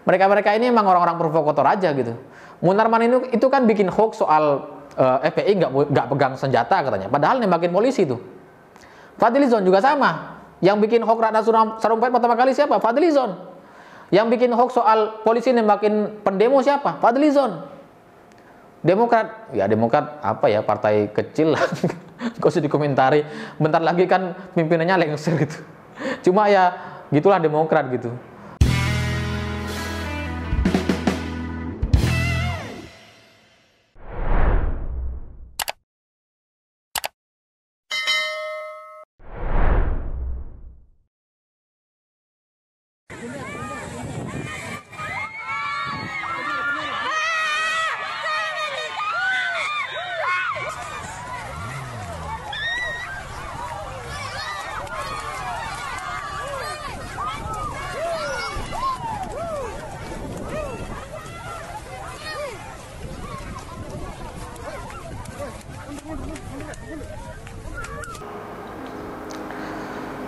Mereka-mereka ini emang orang-orang provokator aja gitu. Munarman itu kan bikin hoax soal FPI nggak pegang senjata katanya. Padahal nembakin polisi tuh. Fadlizon juga sama. Yang bikin hoax Ratna Sarumpait pertama kali siapa? Fadlizon. Yang bikin hoax soal polisi nembakin pendemo siapa? Fadlizon. Demokrat, ya Demokrat apa ya, partai kecil lah. Gak usah dikomentari. Bentar lagi kan pimpinannya lengser gitu. Cuma ya gitulah Demokrat gitu.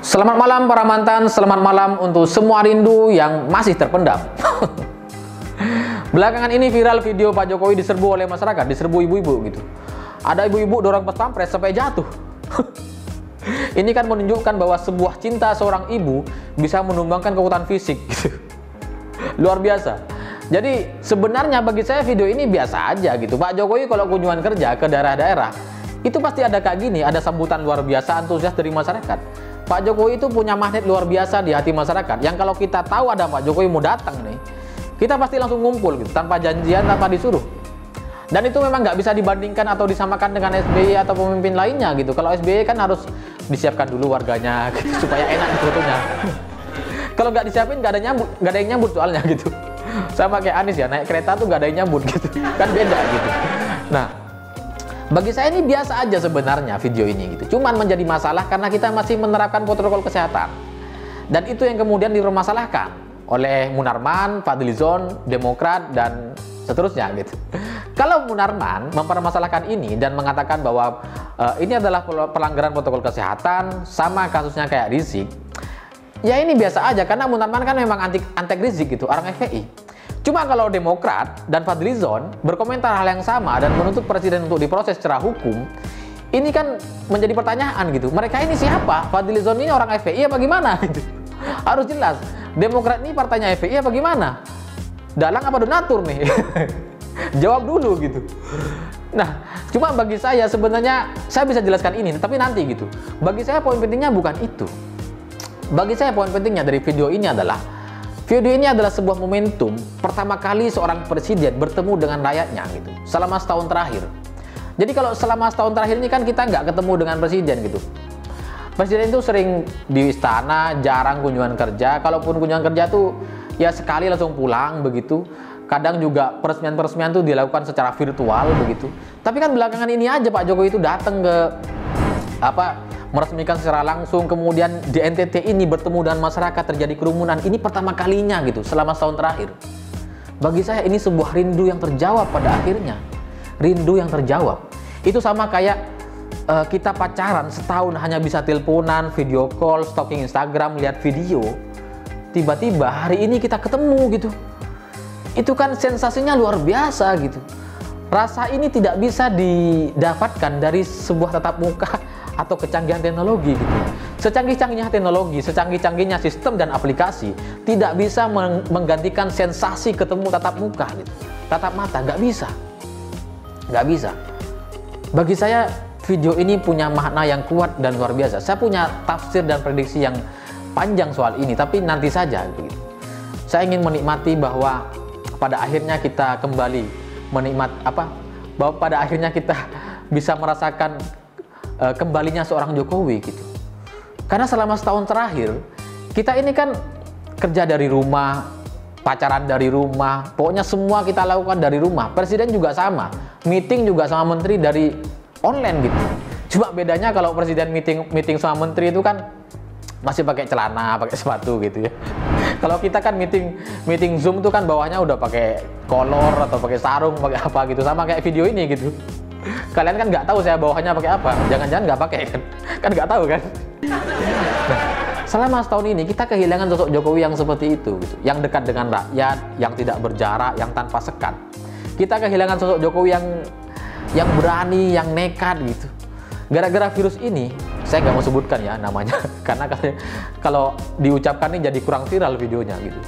Selamat malam para mantan, selamat malam untuk semua rindu yang masih terpendam. Belakangan ini viral video Pak Jokowi diserbu oleh masyarakat, diserbu ibu-ibu gitu. Ada ibu-ibu dorong pas pampres sampai jatuh. Ini kan menunjukkan bahwa sebuah cinta seorang ibu bisa menumbangkan kekuatan fisik gitu. Luar biasa. Jadi sebenarnya bagi saya video ini biasa aja gitu. Pak Jokowi kalau kunjungan kerja ke daerah-daerah, itu pasti ada kayak gini, ada sambutan luar biasa antusias dari masyarakat. Pak Jokowi itu punya magnet luar biasa di hati masyarakat, yang kalau kita tahu ada Pak Jokowi mau datang nih, kita pasti langsung ngumpul gitu, tanpa janjian, tanpa disuruh. Dan itu memang nggak bisa dibandingkan atau disamakan dengan SBY atau pemimpin lainnya gitu. Kalau SBY kan harus disiapkan dulu warganya gitu, supaya enak fotonya. Kalau nggak disiapin nggak ada yang nyambut soalnya gitu. Sama kayak Anies ya, naik kereta tuh nggak ada yang nyambut gitu, kan beda gitu. Nah, bagi saya ini biasa aja sebenarnya video ini gitu. Cuman menjadi masalah karena kita masih menerapkan protokol kesehatan. Dan itu yang kemudian dipermasalahkan oleh Munarman, Fadlizon, Demokrat, dan seterusnya gitu. Kalau Munarman mempermasalahkan ini dan mengatakan bahwa ini adalah pelanggaran protokol kesehatan, sama kasusnya kayak Rizik, ya ini biasa aja karena Munarman kan memang anti Rizik gitu, orang FPI. Cuma kalau Demokrat dan Fadlizon berkomentar hal yang sama dan menuntut presiden untuk diproses secara hukum, ini kan menjadi pertanyaan gitu. Mereka ini siapa? Fadlizon ini orang FPI apa gimana? Gitu. Harus jelas. Demokrat ini partainya FPI apa gimana? Dalang apa donatur nih? Jawab dulu gitu. Nah, cuma bagi saya sebenarnya saya bisa jelaskan ini, tapi nanti gitu. Bagi saya poin pentingnya bukan itu. Bagi saya poin pentingnya dari video ini adalah sebuah momentum pertama kali seorang presiden bertemu dengan rakyatnya gitu selama setahun terakhir. Jadi kalau selama setahun terakhir ini kan kita nggak ketemu dengan presiden gitu. Presiden itu sering di istana, jarang kunjungan kerja. Kalaupun kunjungan kerja tuh ya sekali langsung pulang begitu. Kadang juga peresmian-peresmian tuh dilakukan secara virtual begitu. Tapi kan belakangan ini aja Pak Jokowi itu datang ke meresmikan secara langsung, kemudian di NTT ini bertemu dengan masyarakat, terjadi kerumunan. Ini pertama kalinya gitu selama setahun terakhir. Bagi saya ini sebuah rindu yang terjawab pada akhirnya. Rindu yang terjawab. Itu sama kayak kita pacaran setahun hanya bisa teleponan, video call, stalking Instagram, lihat video. Tiba-tiba hari ini kita ketemu gitu. Itu kan sensasinya luar biasa gitu. Rasa ini tidak bisa didapatkan dari sebuah tatap muka atau kecanggihan teknologi gitu. Secanggih-canggihnya teknologi, secanggih-canggihnya sistem dan aplikasi tidak bisa menggantikan sensasi ketemu tatap muka gitu. Tatap mata, nggak bisa. Nggak bisa. Bagi saya video ini punya makna yang kuat dan luar biasa. Saya punya tafsir dan prediksi yang panjang soal ini, tapi nanti saja gitu. Saya ingin menikmati bahwa pada akhirnya kita kembali bahwa pada akhirnya kita bisa merasakan kembalinya seorang Jokowi gitu. Karena selama setahun terakhir kita ini kan kerja dari rumah, pacaran dari rumah, pokoknya semua kita lakukan dari rumah. Presiden juga sama, meeting juga sama menteri dari online gitu. Cuma bedanya kalau presiden meeting sama menteri itu kan masih pakai celana, pakai sepatu gitu ya. Kalau kita kan meeting Zoom tuh kan bawahnya udah pakai kolor atau pakai sarung, pakai apa gitu, sama kayak video ini gitu. Kalian kan nggak tahu saya bawahnya pakai apa, jangan-jangan nggak pakai kan nggak tahu kan. Nah, selama setahun ini kita kehilangan sosok Jokowi yang seperti itu, gitu. Yang dekat dengan rakyat, yang tidak berjarak, yang tanpa sekat. Kita kehilangan sosok Jokowi yang berani, yang nekat gitu. Gara-gara virus ini, saya nggak mau sebutkan ya namanya, karena kalau diucapkan ini jadi kurang viral videonya gitu.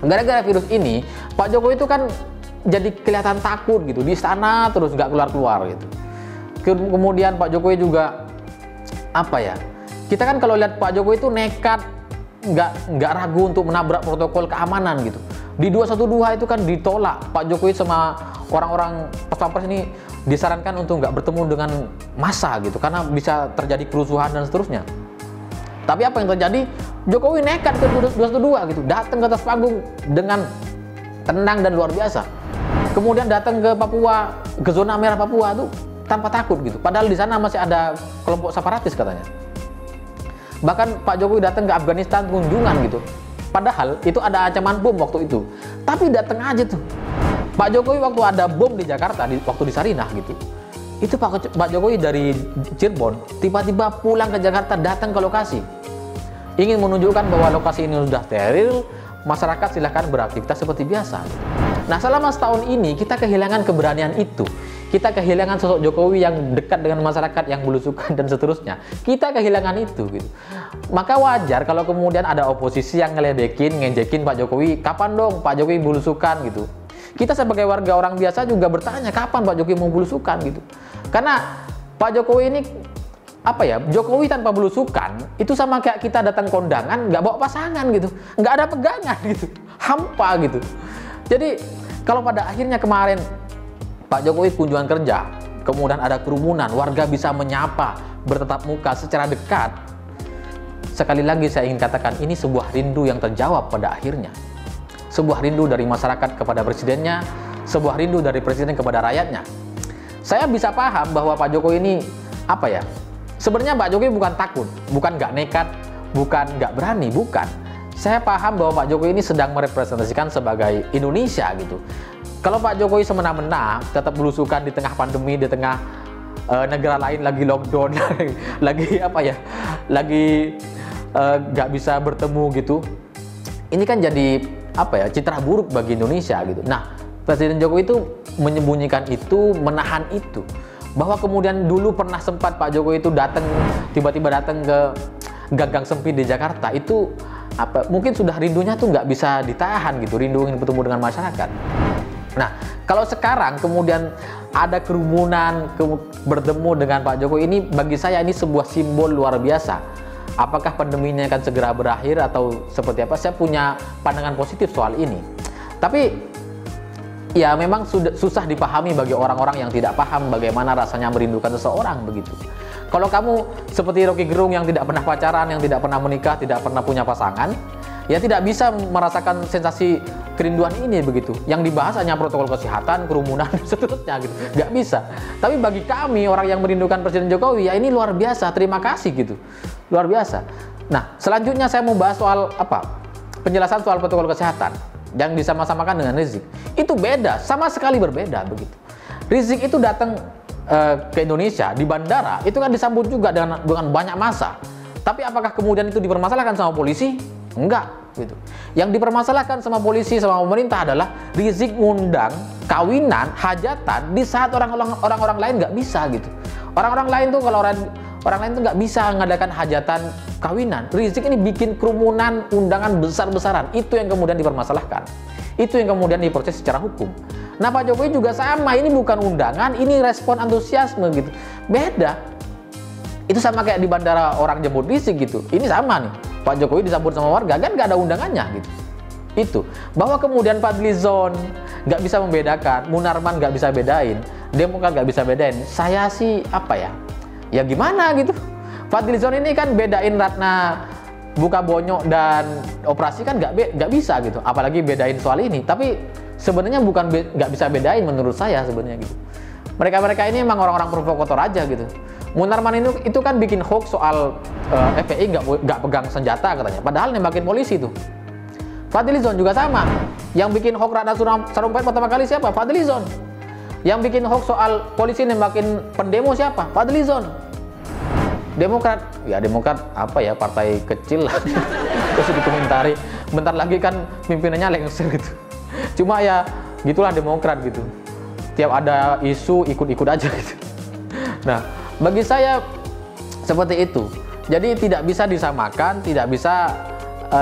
Gara-gara virus ini, Pak Jokowi itu kan jadi kelihatan takut gitu, di istana terus nggak keluar-keluar gitu. Kemudian Pak Jokowi juga apa ya? Kita kan kalau lihat Pak Jokowi itu nekat, nggak ragu untuk menabrak protokol keamanan gitu. Di 212 itu kan ditolak, Pak Jokowi sama orang-orang pas-pampres ini disarankan untuk nggak bertemu dengan massa gitu, karena bisa terjadi kerusuhan dan seterusnya. Tapi apa yang terjadi? Jokowi nekat ke 212 gitu, datang ke atas panggung dengan tenang dan luar biasa. Kemudian datang ke Papua, ke zona merah Papua tuh tanpa takut gitu. Padahal di sana masih ada kelompok separatis katanya. Bahkan Pak Jokowi datang ke Afghanistan kunjungan gitu. Padahal itu ada ancaman bom waktu itu. Tapi datang aja tuh. Pak Jokowi waktu ada bom di Jakarta, waktu di Sarinah gitu. Itu Pak Jokowi dari Cirebon tiba-tiba pulang ke Jakarta, datang ke lokasi. Ingin menunjukkan bahwa lokasi ini sudah steril, masyarakat silahkan beraktivitas seperti biasa. Nah, selama setahun ini kita kehilangan keberanian itu. Kita kehilangan sosok Jokowi yang dekat dengan masyarakat, yang belusukan dan seterusnya. Kita kehilangan itu gitu. Maka wajar kalau kemudian ada oposisi yang ngeledekin, ngejekin Pak Jokowi, kapan dong Pak Jokowi belusukan gitu. Kita sebagai warga orang biasa juga bertanya, kapan Pak Jokowi mau belusukan gitu. Karena Pak Jokowi ini apa ya, Jokowi tanpa belusukan itu sama kayak kita datang kondangan nggak bawa pasangan gitu, nggak ada pegangan gitu, hampa gitu. Jadi kalau pada akhirnya kemarin Pak Jokowi kunjungan kerja, kemudian ada kerumunan, warga bisa menyapa, bertatap muka secara dekat. Sekali lagi saya ingin katakan, ini sebuah rindu yang terjawab pada akhirnya. Sebuah rindu dari masyarakat kepada presidennya, sebuah rindu dari presiden kepada rakyatnya. Saya bisa paham bahwa Pak Jokowi ini apa ya? Sebenarnya Pak Jokowi bukan takut, bukan nggak nekat, bukan nggak berani, bukan. Saya paham bahwa Pak Jokowi ini sedang merepresentasikan sebagai Indonesia gitu. Kalau Pak Jokowi semena-mena tetap belusukan di tengah pandemi, di tengah negara lain lagi lockdown, lagi apa ya, lagi nggak bisa bertemu gitu. Ini kan jadi apa ya, citra buruk bagi Indonesia gitu. Nah, Presiden Jokowi itu menyembunyikan itu, menahan itu. Bahwa kemudian dulu pernah sempat Pak Jokowi itu datang, tiba-tiba datang ke gang-gang sempit di Jakarta, itu apa? Mungkin sudah rindunya tuh nggak bisa ditahan gitu, rindu ingin bertemu dengan masyarakat. Nah, kalau sekarang kemudian ada kerumunan bertemu dengan Pak Jokowi, ini bagi saya ini sebuah simbol luar biasa. Apakah pandeminya akan segera berakhir atau seperti apa? Saya punya pandangan positif soal ini. Tapi ya memang sudah susah dipahami bagi orang-orang yang tidak paham bagaimana rasanya merindukan seseorang begitu. Kalau kamu seperti Rocky Gerung yang tidak pernah pacaran, yang tidak pernah menikah, tidak pernah punya pasangan, ya tidak bisa merasakan sensasi kerinduan ini begitu. Yang dibahas hanya protokol kesehatan, kerumunan, seterusnya gitu. Nggak bisa. Tapi bagi kami orang yang merindukan Presiden Jokowi, ya ini luar biasa. Terima kasih gitu. Luar biasa. Nah, selanjutnya saya mau bahas soal apa? Penjelasan soal protokol kesehatan yang disama-samakan dengan Rizik. Itu beda, sama sekali berbeda begitu. Rizik itu datang ke Indonesia di bandara, itu kan disambut juga dengan banyak massa. Tapi apakah kemudian itu dipermasalahkan sama polisi? Enggak gitu. Yang dipermasalahkan sama polisi, sama pemerintah adalah Rizik ngundang kawinan, hajatan di saat orang-orang lain nggak bisa gitu. Orang-orang lain tuh kalau orang lain tuh nggak bisa mengadakan hajatan kawinan. Rizik ini bikin kerumunan, undangan besar-besaran. Itu yang kemudian dipermasalahkan. Itu yang kemudian diproses secara hukum. Nah, Pak Jokowi juga sama. Ini bukan undangan, ini respon antusiasme gitu. Beda. Itu sama kayak di bandara orang jemput Rizik gitu. Ini sama nih. Pak Jokowi disambut sama warga, kan nggak ada undangannya gitu. Itu. Bahwa kemudian Fadlizon nggak bisa membedakan, Munarman nggak bisa bedain, Demokrat nggak bisa bedain. Saya sih apa ya? Ya gimana gitu. Fadlizon ini kan bedain Ratna buka bonyok dan operasi kan nggak bisa gitu. Apalagi bedain soal ini. Tapi sebenarnya bukan nggak bisa bedain menurut saya sebenarnya gitu. Mereka ini emang orang-orang provokator aja gitu. Munarman itu kan bikin hoax soal FPI nggak pegang senjata katanya. Padahal nembakin polisi tuh. Fadlizon juga sama. Yang bikin hoax Ratna Sarumpait pertama kali siapa? Fadlizon. Yang bikin hoax soal polisi nembakin pendemo siapa? Fadlizon. Demokrat, ya Demokrat apa ya, partai kecil lah. Terus dikomentari, bentar lagi kan pimpinannya lengser gitu. Cuma ya gitulah Demokrat gitu. Tiap ada isu ikut-ikut aja gitu. Nah, bagi saya seperti itu. Jadi tidak bisa disamakan, tidak bisa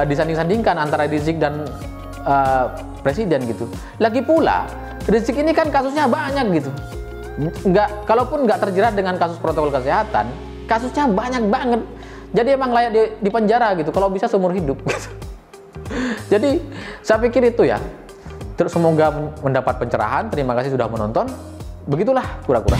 disanding-sandingkan antara Rizik dan presiden gitu. Lagi pula Rizik ini kan kasusnya banyak gitu. Kalaupun nggak terjerat dengan kasus protokol kesehatan, kasusnya banyak banget. Jadi emang layak di penjara gitu. Kalau bisa seumur hidup. Gitu. Jadi saya pikir itu ya. Terus semoga mendapat pencerahan. Terima kasih sudah menonton. Begitulah kura-kura.